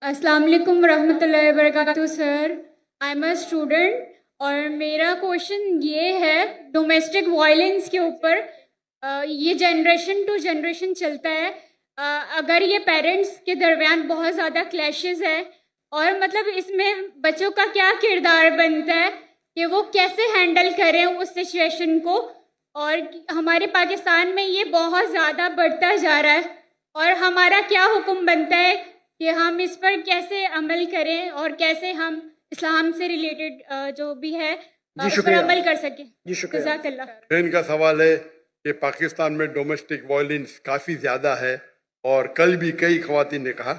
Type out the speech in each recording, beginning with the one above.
السلام علیکم ورحمۃ اللہ وبرکاتہ سر. آئی ایم اے اسٹوڈنٹ اور میرا کوشچن یہ ہے ڈومیسٹک وائلنس کے اوپر. یہ جنریشن ٹو جنریشن چلتا ہے. اگر یہ پیرنٹس کے درمیان بہت زیادہ کلیشز ہے اور مطلب اس میں بچوں کا کیا کردار بنتا ہے کہ وہ کیسے ہینڈل کریں اس سچویشن کو. اور ہمارے پاکستان میں یہ بہت زیادہ بڑھتا جا رہا ہے اور ہمارا کیا حکم بنتا ہے کہ ہم اس پر کیسے عمل کریں اور کیسے ہم اسلام سے ریلیٹڈ جو بھی ہے اس پر عمل کر سکیں. جزاک اللہ. ان کا سوال ہے کہ پاکستان میں ڈومیسٹک وائلنس کافی زیادہ ہے اور کل بھی کئی خواتین نے کہا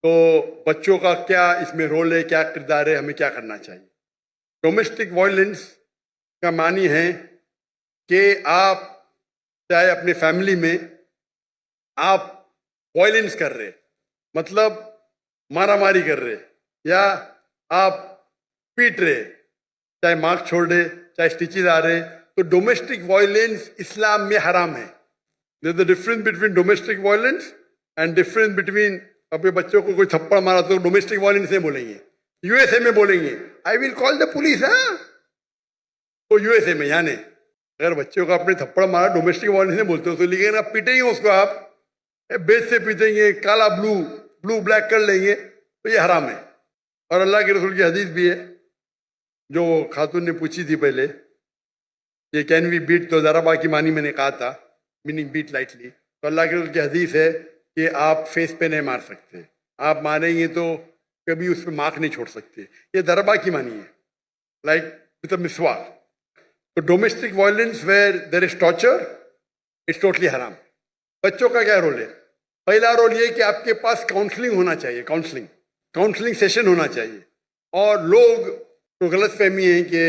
تو بچوں کا کیا اس میں رول ہے, کیا کردار ہے, ہمیں کیا کرنا چاہیے. ڈومیسٹک وائلنس کا معنی ہے کہ آپ چاہے اپنے فیملی میں آپ وائلنس کر رہے, مطلب مارا ماری کر رہے یا آپ پیٹ رہے, چاہے مارک چھوڑ رہے, چاہے اسٹیچز آ رہے, تو ڈومیسٹک وائلنس اسلام میں حرام ہے. There is a difference between domestic violence and difference between اپنے بچوں کو کوئی تھپڑ مارا تو ڈومیسٹک وائلنس نہیں بولیں گے, یو ایس اے میں بولیں گے آئی ول کال دا پولیس. ہاں تو یو ایس اے میں یعنی اگر بچوں کو اپنے تھپڑ مارا ڈومیسٹک وائلنس نہیں بولتے تو لیکن آپ پیٹیں گے اس کو, آپ بیچ سے پیٹیں گے, کالا بلو بلیک کر لیں گے تو یہ حرام ہے. اور اللہ کے رسول کی حدیث بھی ہے جو خاتون نے پوچھی تھی پہلے یہ کین وی بیٹ, تو ضربہ کی معنی میں نے کہا تھا میننگ بیٹ لائٹلی. تو اللہ کے رسول کی حدیث ہے کہ آپ فیس پہ نہیں مار سکتے, آپ ماریں گے تو کبھی اس پہ مارک نہیں چھوڑ سکتے. یہ ضربہ کی معنی ہے لائک وتھ اے مسواک. تو domestic violence where there is torture it's totally حرام. بچوں کا کیا رول ہے؟ پہلا رول یہ کہ آپ کے پاس کاؤنسلنگ ہونا چاہیے, کاؤنسلنگ سیشن ہونا چاہیے. اور لوگ کو غلط فہمی ہے کہ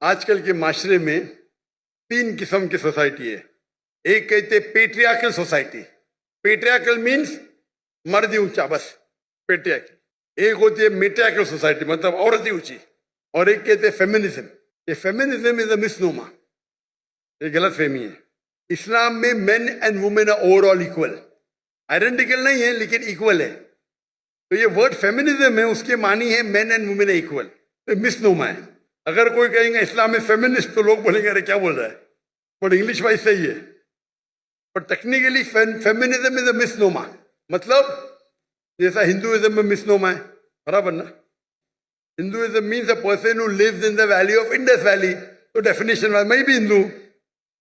آج کل کے معاشرے میں 3 قسم کی سوسائٹی ہے. ایک کہتے پیٹریارکل سوسائٹی, پیٹریارکل مینس مرد ہی اونچا, بس پیٹریارکل. ایک ہوتی ہے میٹریارکل سوسائٹی, مطلب عورت ہی اونچی. اور ایک کہتے فیمنزم. یہ فیمنزم از اے مسنوما, یہ غلط فہمی ہے. اسلام میں men and women are overall equal, identical نہیں ہے لیکن ایکول ہے. تو یہ ورڈ فیمنزم ہے, اس کے معنی ہے مین اینڈ وومین ایکول, مس نوما ہے. اگر کوئی کہیں گے اسلام میں فیمنسٹ تو لوگ بولیں گے ارے کیا بول رہا ہے, بٹ انگلش وائز صحیح ہے. بٹ ٹیکنیکلی فیمنزم از اے مس نوما, مطلب جیسا ہندوازم میں مس نوما ہے, برابر نا. Hinduism means a person who leaves in the valley of Indus valley. تو ڈیفینیشن میں بھی ہندو ہوں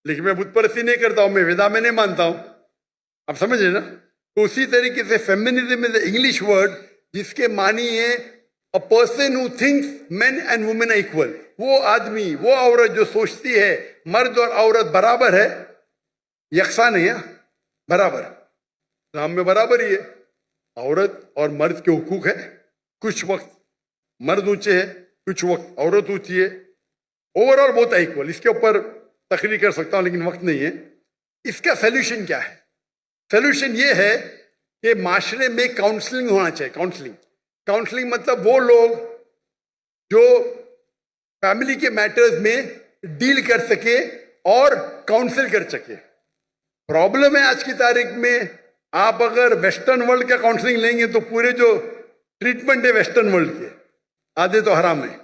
لیکن میں بت پرستی نہیں کرتا ہوں, میں ویدا میں نہیں مانتا ہوں, آپ سمجھ رہے نا. تو اسی طریقے سے feminism is A English word جس کے معنی ہے a person who thinks men and women are equal. وہ آدمی, وہ عورت جو سوچتی ہے مرد اور عورت برابر ہے, یکساں نہیں ہے, برابر. اسلام میں برابر ہی ہے, عورت اور مرد کے حقوق ہے. کچھ وقت مرد اونچے ہے, کچھ وقت عورت اونچی ہے, اوور آل بہت ایکول. اس کے اوپر تقریر کر سکتا ہوں لیکن وقت نہیں ہے. اس کا سلیوشن کیا ہے؟ سلیوشن یہ ہے کہ معاشرے میں کاؤنسلنگ ہونا چاہیے. کاؤنسلنگ مطلب وہ لوگ جو فیملی کے میٹرز میں ڈیل کر سکے اور کاؤنسل کر سکے. پرابلم ہے آج کی تاریخ میں, آپ اگر ویسٹرن ورلڈ کا کاؤنسلنگ لیں گے تو پورے جو ٹریٹمنٹ ہے ویسٹرن ورلڈ کے آدھے تو حرام ہے.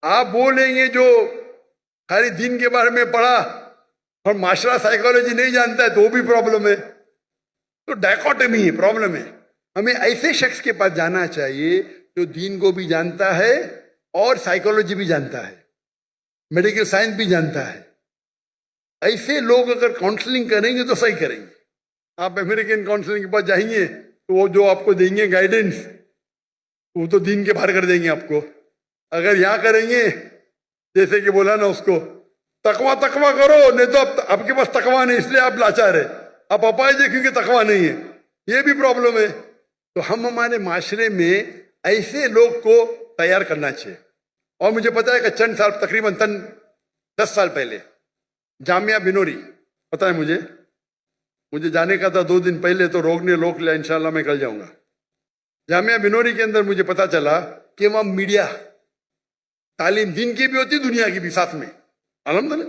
آپ وہ لیں گے جو خالی دین کے بارے میں پڑھا اور معاشرہ سائیکالوجی نہیں جانتا ہے تو وہ بھی پرابلم ہے. تو ڈائکوٹمی ہے, پرابلم ہے. ہمیں ایسے شخص کے پاس جانا چاہیے جو دین کو بھی جانتا ہے اور سائیکالوجی بھی جانتا ہے, میڈیکل سائنس بھی جانتا ہے. ایسے لوگ اگر کاؤنسلنگ کریں گے تو صحیح کریں گے. آپ امریکن کاؤنسلنگ کے پاس جائیں گے تو وہ جو آپ کو دیں گے گائیڈنس وہ تو دین کے باہر کر دیں گے آپ کو. اگر یہاں کریں گے جیسے کہ بولا نا اس کو تقوی کرو, نہیں تو آپ کے پاس تقوی نہیں اس لیے آپ لاچار ہے, آپ اپائے جے کیونکہ تقوی نہیں ہے, یہ بھی پرابلم ہے. تو ہم ہمارے معاشرے میں ایسے لوگ کو تیار کرنا چاہیے. اور مجھے پتا ہے کہ چند سال تقریباً 10 سال پہلے جامعہ بنوری, پتا ہے مجھے جانے کا تھا 2 دن پہلے تو روک لیا, انشاءاللہ میں کل جاؤں گا. جامعہ بنوری کے اندر مجھے پتا چلا کہ وہاں میڈیا تعلیم دین کی بھی ہوتی, دنیا کی بھی ساتھ میں, الحمدللہ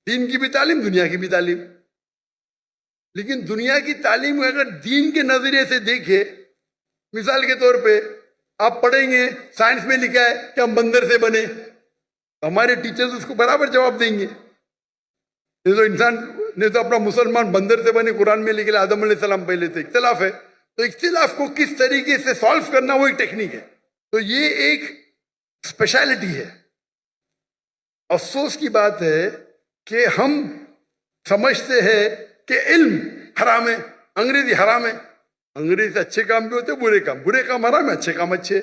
دین کی بھی تعلیم دنیا کی بھی تعلیم. لیکن دنیا کی تعلیم اگر دین کے نظریے سے دیکھے مثال کے طور پہ آپ پڑھیں گے سائنس میں لکھا ہے کہ ہم بندر سے بنے، تو ہمارے ٹیچرز اس کو برابر جواب دیں گے. یہ تو انسان نے تو اپنا مسلمان بندر سے بنے قرآن میں لکھا، آدم علیہ السلام پہلے تھے. اختلاف ہے، تو اختلاف کو کس طریقے سے سالو کرنا وہ ایک ٹیکنیک ہے. تو یہ ایک اسپیشلٹی ہے. افسوس کی بات ہے کہ ہم سمجھتے ہیں کہ علم حرام ہے، انگریزی حرام ہے. انگریزی سے اچھے کام بھی ہوتے، برے کام حرام ہے، اچھے کام اچھے.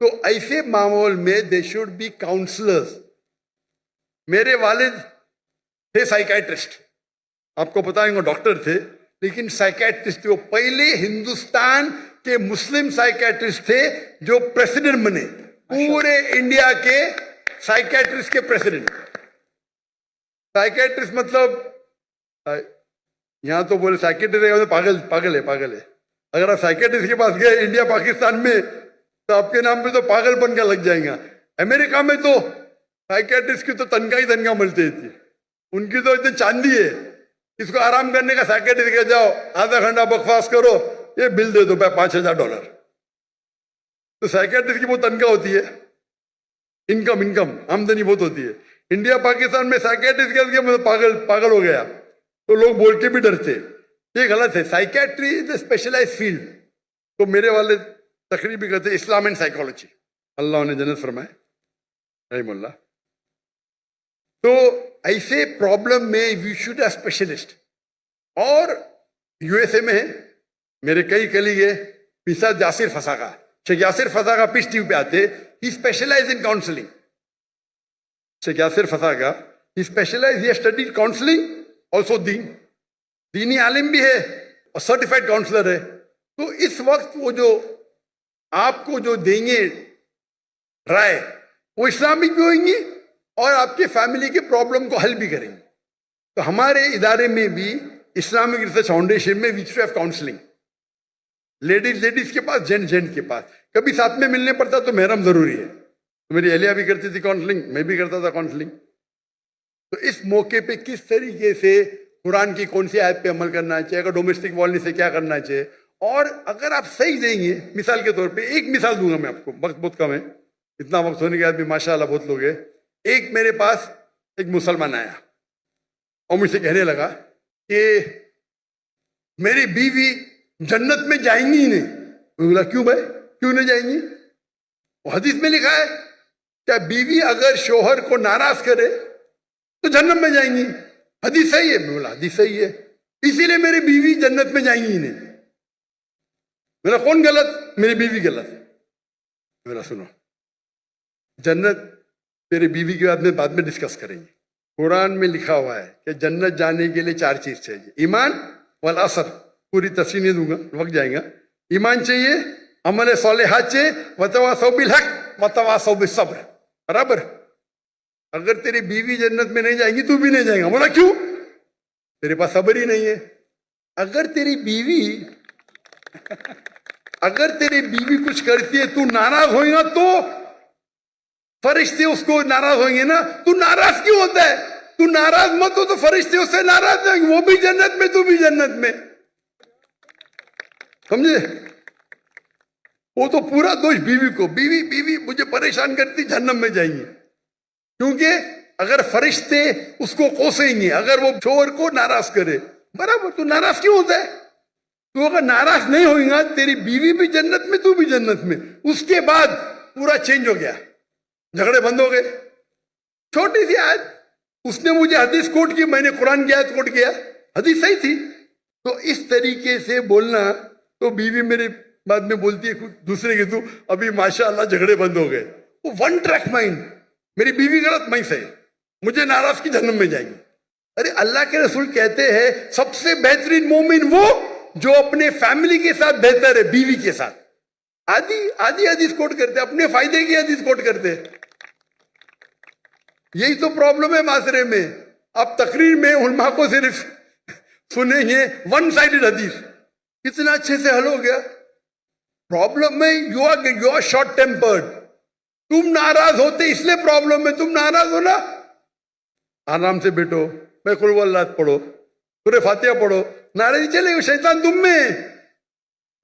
تو ایسے ماحول میں دے شوڈ بی کاؤنسلرز. میرے والد تھے سائیکیٹرسٹ، آپ کو بتائیں گے ڈاکٹر تھے لیکن سائیکیٹرسٹ تھے. وہ پہلے ہندوستان کے مسلم سائیکیٹرسٹ تھے جو پریسیڈنٹ بنے، پورے انڈیا کے سائیکیٹرسٹ کے پریسیڈنٹ. سائیکیٹرسٹ مطلب یہاں تو بولے سائیکیٹرسٹ پاگل ہے. اگر آپ سائیکیٹرسٹ کے پاس گئے انڈیا پاکستان میں تو آپ کے نام پہ تو پاگل بن کا لگ جائیں گا. امریکہ میں تو سائیکیٹرسٹ کی تو تنخواہ ملتی تھی، ان کی تو اتنی چاندی ہے. اس کو آرام کرنے کا سائیکیٹرسٹ کے جاؤ آدھا گھنٹہ بکواس کرو، یہ بل دے دو $5,000. تو سائیکیٹرسٹ کی وہ تنخواہ ہوتی ہے، انکم آمدنی بہت ہوتی ہے. انڈیا پاکستان میں سائیکیٹرسٹ کے پاگل ہو گیا تو لوگ بول کے بھی ڈرتے. یہ غلط ہے. سائیکیٹری از اے اسپیشلائز فیلڈ. تو میرے والد تقریر بھی کرتے اسلام اینڈ سائیکالوجی، اللہ انہیں جنت فرمائے رحم اللہ. تو ایسے پرابلم میں وی شوڈ اے اسپیشلسٹ. اور یو ایس اے میں ہے میرے کئی کلیگ ہے، پیسا یاسر فساقہ، شیخ یاسر فساقہ پیس ٹی وی پہ آتے، ہی specialize in counselling. Sheikh Yasir Fasaqa he specialise, he studied counselling also دینی عالم بھی ہے اور سرٹیفائڈ کاؤنسلر ہے. تو اس وقت وہ جو آپ کو جو دیں گے رائے وہ اسلامک بھی ہوئیں گی اور آپ کے فیملی کے پرابلم کو حل بھی کریں گے. تو ہمارے ادارے میں بھی اسلامک ریسرچ فاؤنڈیشن میں we should have counselling. Ladies کے پاس، جینٹ کے پاس. کبھی ساتھ میں ملنے پڑتا تو محرم ضروری ہے. میری اہلیہ بھی کرتی تھی کاؤنسلنگ، میں بھی کرتا تھا کاؤنسلنگ. تو اس موقع پہ کس طریقے سے قرآن کی کون سی آیت پہ عمل کرنا چاہیے، اگر ڈومیسٹک وائلنس سے کیا کرنا چاہیے. اور اگر آپ صحیح دیں گے، مثال کے طور پہ ایک مثال دوں گا میں آپ کو، وقت بہت کم ہے، اتنا وقت ہونے کے بعد بھی ماشاء اللہ بہت لوگ ہیں. ایک میرے پاس ایک مسلمان آیا اور مجھ سے کہنے لگا کہ میری بیوی جنت میں جائیں گی ہی نہیں. میں بولا کیوں بھائی، کیوں نہیں جائیں گی؟ وہ حدیث میں لکھا ہے کیا بیوی اگر شوہر کو ناراض کرے تو جنت میں جائیں گی. حدیث صحیح ہے. میں بولا حدیث صحیح ہے، اسی لیے میری بیوی جنت میں جائیں گی ہی نہیں. میرا کون غلط؟ میری بیوی غلط. میرا سنو، جنت تیری بیوی کے بعد میں ڈسکس کریں گے. قرآن میں لکھا ہوا ہے کہ جنت جانے کے لیے 4 چیز چاہیے. ایمان والعصر، پوری تفصیل نہیں دوں گا، وقت جائے گا. ایمان چاہیے، عمل صالحات چاہیے، وتواصوا بالحق وتواصوا بالصبر. برابر. اگر تیری بیوی جنت میں نہیں جائیں گی تو بھی نہیں جائیں گا. بولا کیوں؟ تیرے پاس صبر ہی نہیں ہے. اگر تیری بیوی کچھ کرتی ہے تو ناراض ہوئے گا تو فرشتے اس کو ناراض ہوئیں گے نا. تو ناراض کیوں ہوتا ہے؟ تو ناراض مت ہو تو فرشتے اس سے ناراض ہوں گے، وہ بھی جنت میں تو بھی جنت میں. سمجھے؟ وہ تو پورا دوش بیوی کو، بیوی مجھے پریشان کرتی، جہنم میں جائیں گی. کیونکہ اگر فرشتے اس کو کوسیں گے اگر وہ شوہر کو ناراض کرے. برابر. تو ناراض کیوں ہوتا ہے؟ تو اگر ناراض نہیں ہوئے گا تیری بیوی بھی جنت میں تو بھی جنت میں. اس کے بعد پورا چینج ہو گیا، جھگڑے بند ہو گئے. چھوٹی سی آیت، اس نے مجھے حدیث کوٹ کی، میں نے قرآن کی آیت کوٹ کیا، حدیث صحیح تھی. تو اس طریقے سے بولنا. تو بیوی میرے بعد میں بولتی ہے دوسرے کے، تو ابھی ماشاءاللہ جھگڑے بند ہو گئے. وہ ون ٹریک مائنڈ، میری بیوی غلط میں صحیح، مجھے ناراض کی جہنم میں جائیں گی. ارے اللہ کے رسول کہتے ہیں سب سے بہترین مومن وہ جو اپنے فیملی کے ساتھ بہتر ہے بیوی کے ساتھ. آدھی حدیث کوٹ کرتے، اپنے فائدے کی حدیث کوٹ کرتے. یہی تو پرابلم ہے معاشرے میں. آپ تقریر میں علماء کو صرف سنیں گے ون سائیڈڈ حدیث، کتنا اچھے سے حل ہو گیا. پرابلم میں یو آر شارٹ ٹیمپرڈ. تم ناراض ہوتے اس لیے پرابلم ہے. تم ناراض ہو نا، آرام سے بیٹھو، میں قل ہو اللہ پڑھو، سورہ فاتحہ پڑھو. ناراضی چلے گا، شیطان تم میں.